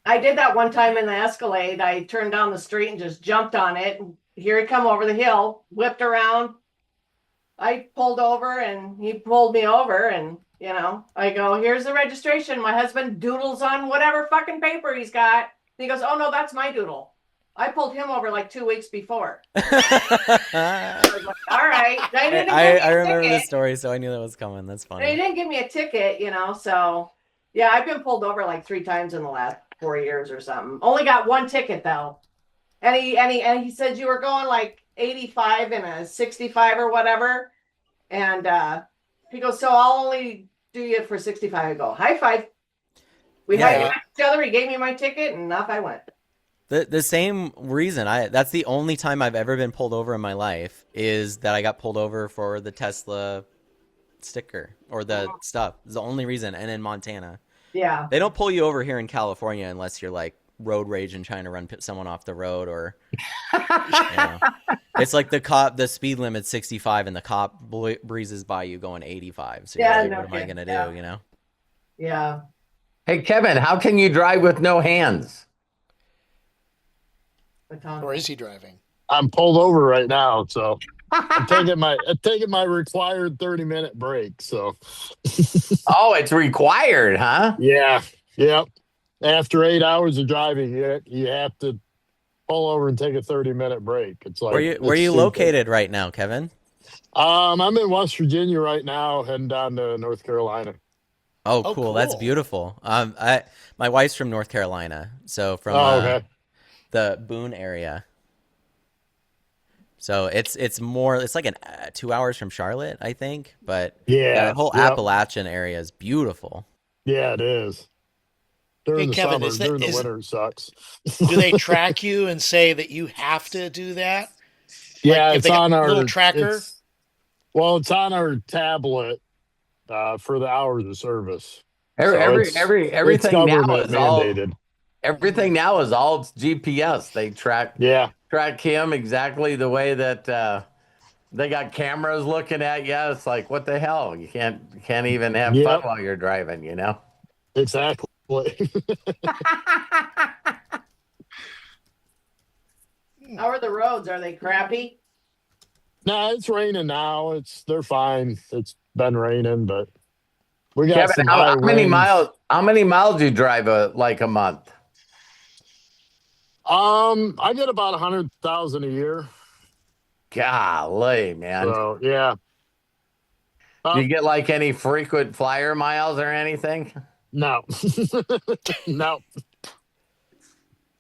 I did that one time in the Escalade. I turned down the street and just jumped on it. Here he come over the hill, whipped around. I pulled over and he pulled me over and, you know, I go, here's the registration. My husband doodles on whatever fucking paper he's got. And he goes, oh no, that's my doodle. I pulled him over like 2 weeks before. I was like, all right. I remember this story, so I knew that was coming. That's funny. They didn't give me a ticket, you know, so yeah, I've been pulled over like 3 times in the last 4 years or something. Only got 1 ticket though. And he said you were going like 85 and a 65 or whatever. And he goes, so I'll only do you for 65. I go, high five. We had each other. He gave me my ticket and off I went. The same reason that's the only time I've ever been pulled over in my life is that I got pulled over for the Tesla sticker or the stuff. It's the only reason. And in Montana. Yeah. They don't pull you over here in California unless you're like road rage and trying to run someone off the road or you know. It's like the speed limit's 65 and the cop breezes by you going 85. So you're like, what am I going to do, you know? Yeah. Hey, Kevin, how can you drive with no hands? Or is he driving? I'm pulled over right now, so I'm taking my required 30-minute break. So, oh, it's required, huh? Yeah, yep. After 8 hours of driving, you have to pull over and take a 30-minute break. It's like where you located right now, Kevin? I'm in West Virginia right now, heading down to North Carolina. Oh, cool. That's beautiful. My wife's from North Carolina, so from okay. The Boone area. So it's like 2 hours from Charlotte, I think. But the whole Appalachian area is beautiful. Yeah, it is. During the Kevin, summer, during the winter, it sucks. Do they track you and say that you have to do that? Yeah, like it's on our little tracker. Well, it's on our tablet for the hours of service. Every, So every, it's every, it's everything now government is all, mandated. everything now is all GPS. They Yeah. track him exactly the way that they got cameras looking at you. It's like, what the hell? You can't even have fun Yep. while you're driving, you know? Exactly. How are the roads? Are they crappy? No, it's raining now. They're fine. It's been raining, but we got Kevin, some how, high how many miles? winds. How many miles do you drive like a month? I get about 100,000 a year. Golly, man. So yeah. Do you get like any frequent flyer miles or anything? No. No.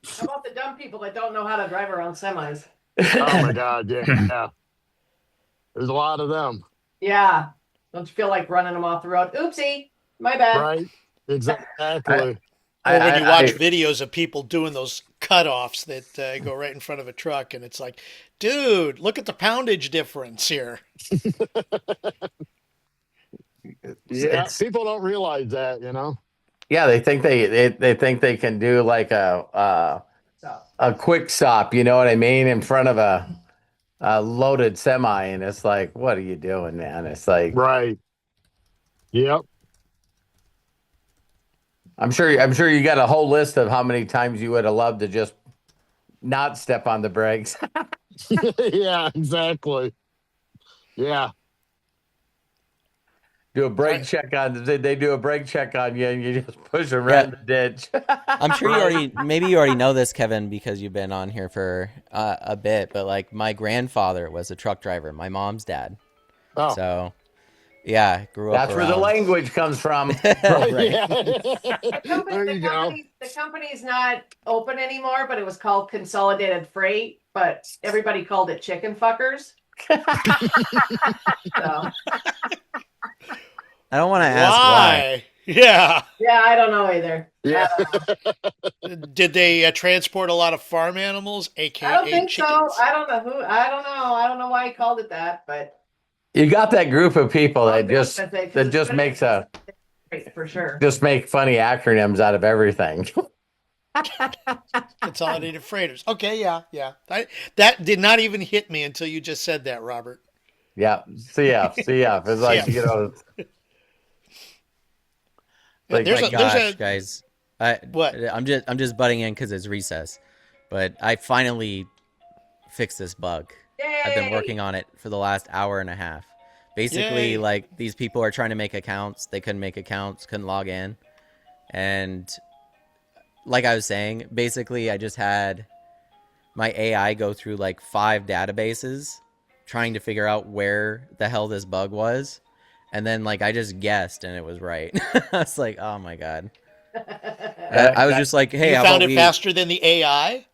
How about the dumb people that don't know how to drive around semis? Oh my God. Yeah. There's a lot of them. Yeah. Don't you feel like running them off the road? Oopsie. My bad. Right? Exactly. Or when you watch I- videos of people doing those cutoffs that go right in front of a truck, and it's like, dude, look at the poundage difference here. Yeah. People don't realize that, yeah, they think they think they can do like a quick stop, you know what I mean, in front of a loaded semi, and it's like, what are you doing, man? It's like, Right. Yep. I'm sure you got a whole list of how many times you would have loved to just not step on the brakes. Yeah, exactly. Yeah. Do a brake check on they do a brake check on you, and you just push them right in the ditch. I'm sure maybe you already know this, Kevin, because you've been on here for a bit, but like my grandfather was a truck driver, my mom's dad. Oh. So yeah, grew up That's where the around. language comes from. Right. Yeah. The There you go. company's not open anymore, but it was called Consolidated Freight, but everybody called it chicken fuckers. So, I don't want to ask why. Yeah. yeah, I don't know either. Yeah. Did they transport a lot of farm animals, aka I don't think chickens? so. I don't know. I don't know why he called it that, but You got that group of people that just makes for sure. just make funny acronyms out of everything. Consolidated freighters. Okay, yeah. That did not even hit me until you just said that, Robert. Yeah, CF. It's like, CF. you know, like, There's My a- gosh, guys. What? I'm just butting in because it's recess, but I finally fixed this bug. I've been working on it for the last hour and a half. Basically, Yay. like, these people are trying to make accounts. They couldn't make accounts, couldn't log in. And like I was saying, basically I just had my AI go through like 5 databases trying to figure out where the hell this bug was. And then like I just guessed and it was right. I was like, oh my God. I was just like, hey, You how found about it faster than the AI?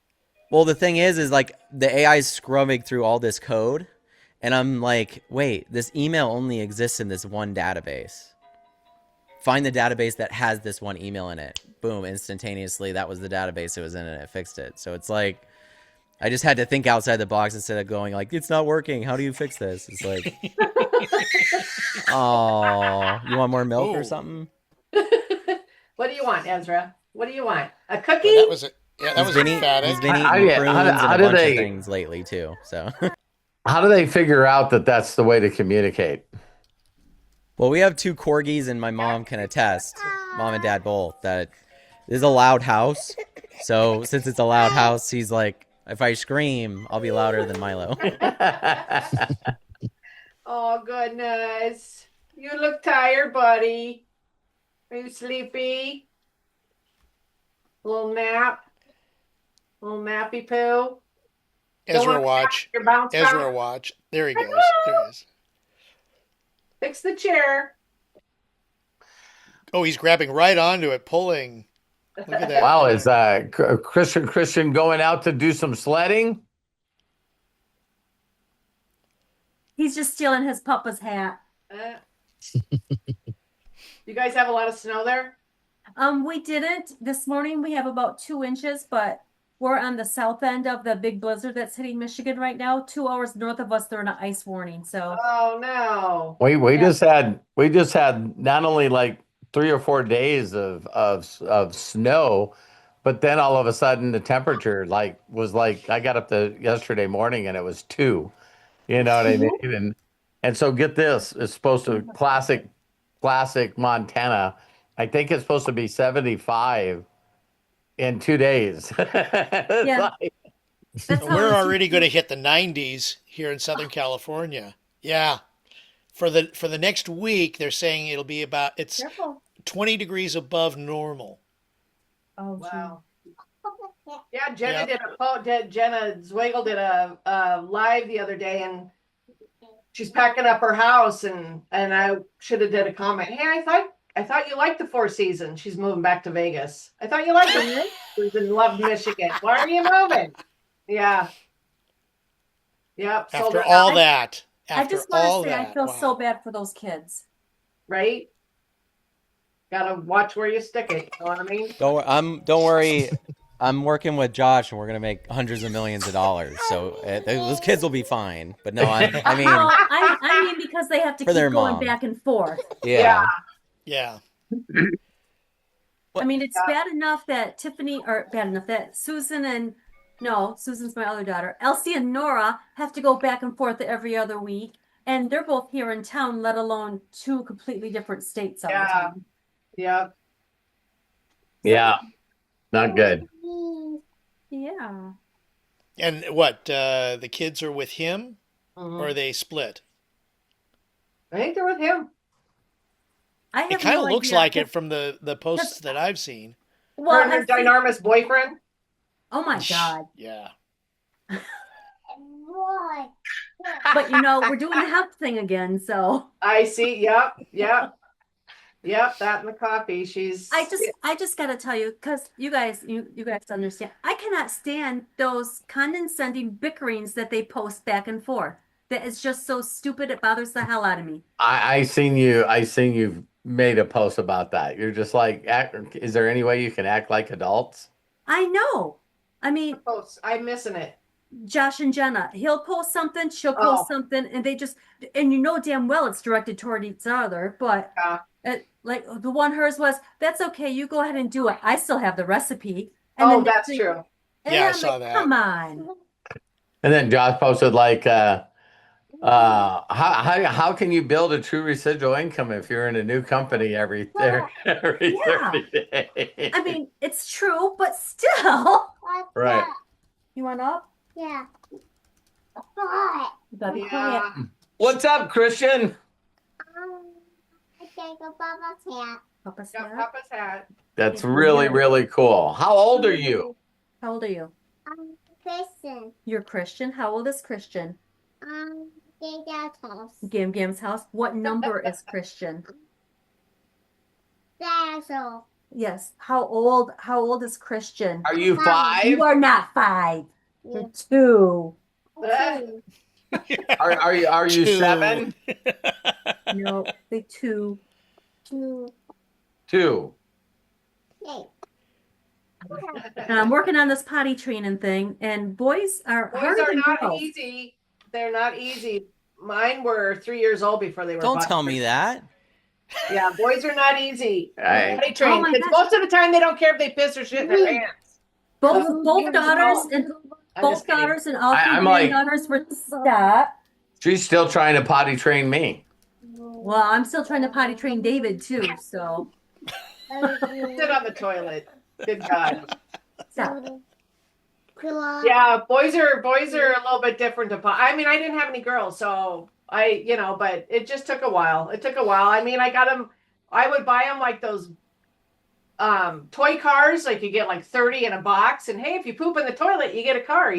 Well, the thing is like the AI is scrubbing through all this code, and I'm like, wait, this email only exists in this one database. Find the database that has this one email in it. Boom, instantaneously, that was the database it was in, and it fixed it. So it's like, I just had to think outside the box instead of going like, it's not working. How do you fix this? It's like, oh, you want more milk or Ooh. something? What do you want, Ezra? What do you want? A cookie? That was it. Yeah, that was He's emphatic. been How- eating how- prunes how- and how a do bunch they- of things lately too. So, how do they figure out that that's the way to communicate? well, we have 2 corgis, and my mom can attest, mom and dad both, that this is a loud house. So since it's a loud house, he's like, if I scream, I'll be louder than Milo. Oh, goodness. You look tired, buddy. Are you sleepy? A little nap? A little nappy poo? Ezra wanna watch. Your bounce Ezra back? watch. There he goes. There he is. Fix the chair. Oh, he's grabbing right onto it, pulling. Look at that. Wow, is Christian going out to do some sledding? He's just stealing his papa's hat. You guys have a lot of snow there? We didn't this morning. We have about 2 inches, but we're on the south end of the big blizzard that's hitting Michigan right now. 2 hours north of us, they're in an ice warning. So Oh no. We Yeah. just had not only like 3 or 4 days of snow, but then all of a sudden the temperature was like I got up yesterday morning and it was 2. You know what I mean? And so get this, it's supposed to classic Montana. I think it's supposed to be 75 in 2 days. It's Yeah. like- that's how We're it's already usually- going to hit the 90s here in Southern California. Yeah. For the next week, they're saying it'll be it's Careful. 20 degrees above normal. Oh, Wow. Yeah, Jenna Yep. Jenna Zwagel did a live the other day, and she's packing up her house, and I should have did a comment. Hey, I thought you liked the Four Seasons. She's moving back to Vegas. I thought you liked it. She's in love Michigan. Why are you moving? Yeah. Yep. sold After her all house, that. I After just want all to say, I that. feel Wow. so bad for those kids. right? Gotta watch where you stick it. You know what I mean? Don't worry. I'm working with Josh, and we're gonna make hundreds of millions of dollars. So those kids will be fine. But no, I No, mean, I mean because they have to For keep their going mom. back and forth. yeah. Yeah. I mean, it's bad enough that Susan and no, Susan's my other daughter, Elsie and Nora have to go back and forth every other week, and they're both here in town, let alone 2 completely different states all the Yeah. time. Yep. yeah, not good. Yeah. And what? The kids are with him, Mhm. or are they split? I think they're with him. I It have kind of no looks idea. like it from the posts that I've seen. Her and her I've seen- ginormous boyfriend. oh my God. Yeah. But we're doing the hemp thing again, so I see. Yep. That and the coffee. She's. I just gotta tell you, because you guys understand, I cannot stand those condescending bickerings that they post back and forth. That is just so stupid, it bothers the hell out of me. I seen you've made a post about that. You're just like, is there any way you can act like adults? I know. I mean, Posts. I'm missing it. Josh and Jenna, he'll post something, she'll post Oh. something, and they just, and you know damn well it's directed toward each other, but Yeah. like the one hers was, that's okay, you go ahead and do it. I still have the recipe. And Oh, then that's they- true. And Yeah, I I'm saw like, that. come on. And then Josh posted like, how can you build a true residual income if you're in a new company every Well, 30 days? I mean, it's true, but still. Right. You want up? Yeah. You gotta be quiet. Yeah. What's up, Christian? I take a Papa's hat. Papa's Got hat. Papa's hat. That's really, really cool. How old are you? How old are you? Christian. You're Christian. How old is Christian? Take that house. Gam Gam's house. What number is Christian? Dazzle. Yes. How old is Christian? Are you You 5? are not 5. Yeah. You're 2. Two. Are you Two. 7? No, they 2. Two. 2. Hey. And I'm working on this potty training thing, and boys are Boys harder are than not girls. easy. They're not easy. Mine were 3 years old before they were. Don't bought. tell me that. Yeah, boys are not easy. Right. Potty trained. Oh my 'Cause gosh. most of the time they don't care if they piss or shit in their pants. Both daughters and I'm both just kidding. daughters and all 3 I'm like- granddaughters were stop. She's still trying to potty train me. Well, I'm still trying to potty train David too, so Sit on the toilet. Good God. stop. Yeah, boys are a little bit different to I mean, I didn't have any girls, so but it just took a while. It took a while. I mean, I would buy them like those toy cars, like you get like 30 in a box, and hey, if you poop in the toilet, you get a car,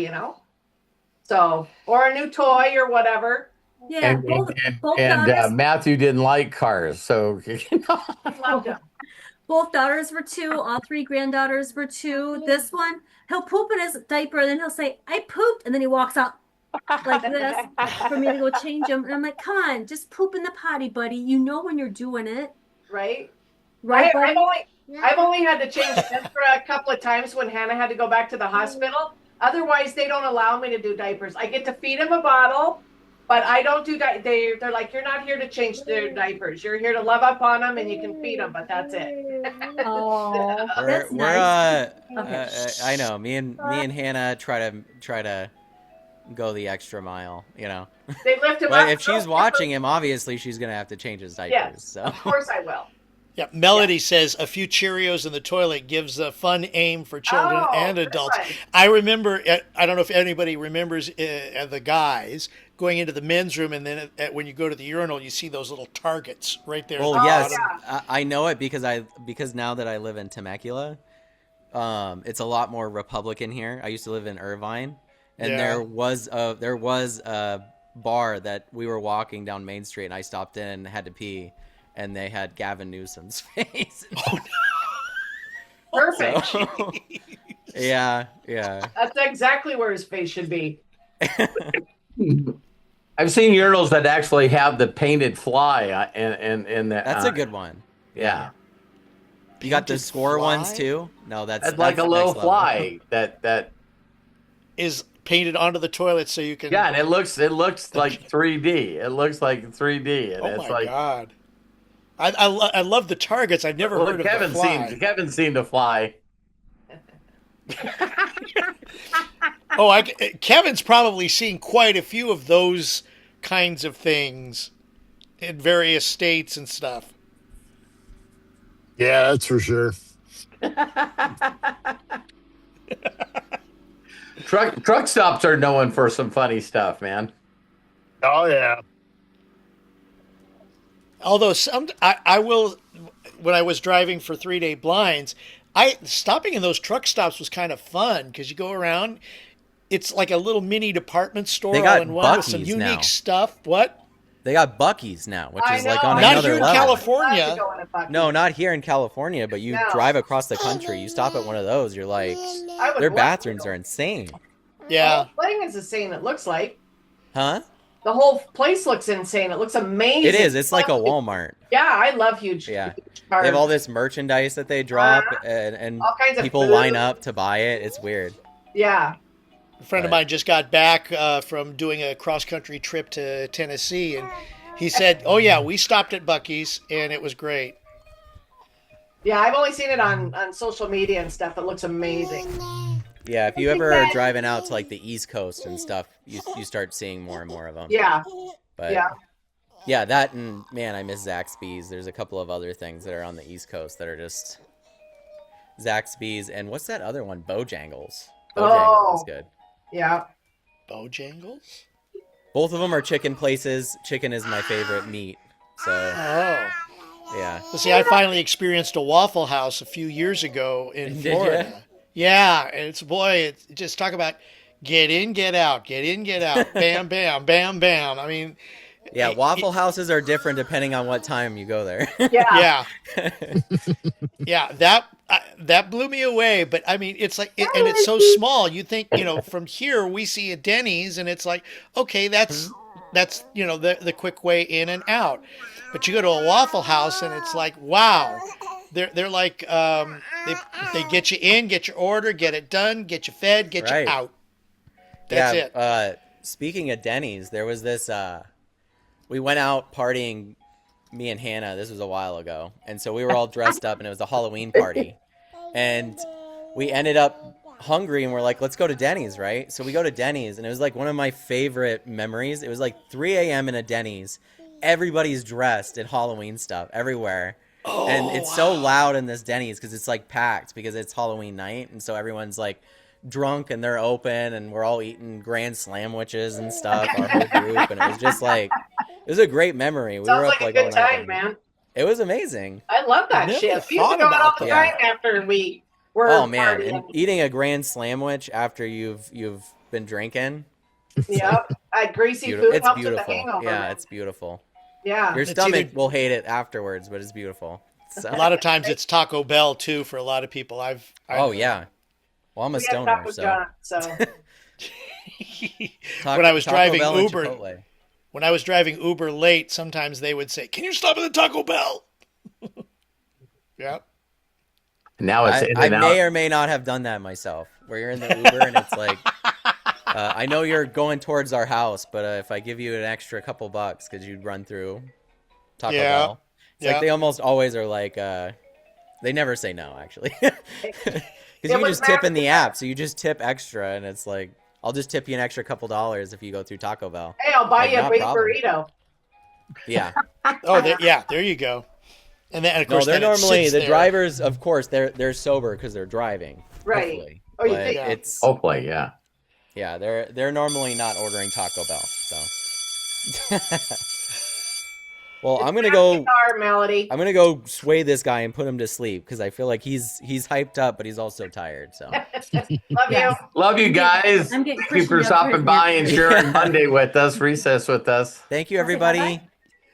So, or a new toy or whatever. Yeah, And, both and daughters, Matthew didn't like cars, so Loved them. both daughters were 2, all 3 granddaughters were 2. This one, he'll poop in his diaper, and then he'll say, "I pooped," and then he walks out like this for me to go change him. And I'm like, "Come on, just poop in the potty, buddy. You know when you're doing it, Right? right, buddy?" I've only had to change Ezra a couple of times when Hannah had to go back to the hospital. Otherwise, they don't allow me to do diapers. I get to feed him a bottle, but I don't do they're like, you're not here to change their diapers. You're here to love up on them and you can feed them, but that's it. Oh, We're that's we're nice. I know. Me and Hannah try to go the extra mile, you know. They lift him But up. if she's watching him, obviously she's gonna have to change his diapers. Yes, So of course I will. Yeah, Melody says a few Cheerios in the toilet gives a fun aim for children and adults. Good. I remember, I don't know if anybody remembers the guys going into the men's room, and then when you go to the urinal, you see those little targets right there. well, at the yes, bottom. I know it because now that I live in Temecula, it's a lot more Republican here. I used to live in Irvine, and Yeah. there was a bar that we were walking down Main Street, and I stopped in and had to pee, and they had Gavin Newsom's face. Perfect. So, yeah. That's exactly where his face should be. I've seen urinals that actually have the painted fly in the. That's a good one. Yeah, You got the Painted score fly? ones too? No, that's like a little next level. fly that. Is painted onto the toilet so you can. Yeah, and it looks like 3D. It looks like 3D, and Oh it's my like. God. I love the targets. I've never heard of the fly. Kevin's seen the fly. Oh, Kevin's probably seen quite a few of those kinds of things in various states and stuff. Yeah, that's for sure. Truck stops are known for some funny stuff, man. Oh yeah. Although I will, when I was driving for 3-day blinds, stopping in those truck stops was kind of fun because you go around. It's like a little mini department store They got all in one with some Buc-ees unique now. stuff. What? They got Buc-ees now, which I is like know. on Not another here in level. California. I'd love to go in a Buc-ee's. No, not here in California, but you No. drive across the country, you stop at one of those, you're like, I would their love bathrooms to. are insane. Yeah. The whole thing is insane. It looks like Huh? the whole place looks insane. It looks amazing. It is. It's like a Walmart. Yeah, I love huge. Yeah. huge cars. They have all this merchandise that they drop, and all kinds of people food. line up to buy it. It's weird. Yeah. A friend of Right. mine just got back from doing a cross-country trip to Tennessee, and he said, "Oh yeah, we stopped at Buc-ee's, and it was great." Yeah, I've only seen it on social media and stuff. It looks amazing. Yeah, if you ever are driving out to like the East Coast and stuff, you start seeing more and more of them. Yeah. But Yeah. yeah, that and man, I miss Zaxby's. There's a couple of other things that are on the East Coast that are just Zaxby's, and what's that other one? Bojangles. Bojangles is good. Yeah. Bojangles? Both of them are chicken places. Chicken is my favorite meat. So Oh. yeah. Well, see, I finally experienced a Waffle House a few years ago in Did ya? Florida. Yeah, and it's just talk about get in, get out, get in, get out, bam, bam, bam, bam. I mean, Yeah, Waffle Houses are different depending on what time you go there. Yeah. yeah, yeah. That blew me away. But I mean, it's like, and it's so small. You think, from here we see a Denny's, and it's like, okay, that's the quick way in and out. But you go to a Waffle House, and it's like, wow. They're like they get you in, get your order, get it done, get you fed, get Right. you out. That's it. Speaking of Denny's, there was this. We went out partying, me and Hannah. This was a while ago, and so we were all dressed up, and it was a Halloween party, and we ended up hungry, and we're like, let's go to Denny's, right? So we go to Denny's, and it was like one of my favorite memories. It was like 3 a.m. in a Denny's. Everybody's dressed in Halloween stuff everywhere. And it's so loud in this Denny's because it's like packed because it's Halloween night, and so everyone's like drunk and they're open, and we're all eating Grand Slamwiches and stuff, our whole group, and it was just like it was a great memory. We Sounds were up like a all good night time, long. man. It was amazing. I love that Never shit. We used to thought go out all about the that. time after we were Oh man, partying. and eating a Grand Slamwich after you've been drinking, Yep. Greasy beautiful. food It's helps with the beautiful. hangover. Yeah, man. it's beautiful. Yeah. Your It's stomach either- will hate it afterwards, but it's beautiful. So. A lot of times it's Taco Bell too for a lot of people. Oh yeah. Well, I'm a We had stoner, Taco so John, so When I was driving Bell and Uber, Chipotle. when I was driving Uber late, sometimes they would say, "Can you stop at the Taco Bell?" Yeah. Now it's in I and may out. or may not have done that myself, where you're in the Uber and it's like, I know you're going towards our house, but if I give you an extra couple bucks, could you run through Taco Bell? It's like they almost always are like, they never say no, actually. Because you can just tip in the app, so you just tip extra, and it's like, I'll just tip you an extra couple dollars if you go through Taco Bell. Hey, I'll buy Like, you a not big problem. burrito. Yeah. Oh, there you go. And then, of No, course, they're then it normally sits the there. drivers. Of course, they're sober because they're driving. Right. Hopefully. Oh, you But think- it's Hopefully, yeah. yeah, they're normally not ordering Taco Bell. So. Well, I'm gonna go. Meladee. I'm gonna go sway this guy and put him to sleep because I feel like he's hyped up, but he's also tired. So Love you. Love you guys. I'm getting Thank you for Christian up for stopping his by nap. and sharing Monday with us, recess with us. thank you, Wanna say everybody. bye-bye?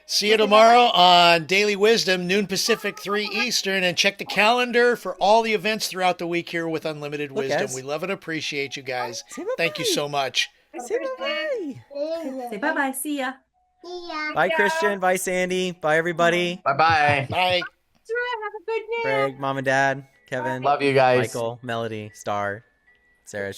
See you tomorrow on Daily Wisdom, noon Pacific, 3 Eastern, and check the calendar for all the events throughout the week here with Unlimited Look, Wisdom. guys. We love and appreciate you guys. Say Thank you bye-bye. so much. Say bye. Say bye-bye. See ya. See ya. Bye, Christian. Bye, Sandy. Bye, everybody. Bye-bye. Bye. Have a good nap. Greg, Mom and Dad, Kevin, Love you guys. Michael, Melody, Star, Sarah.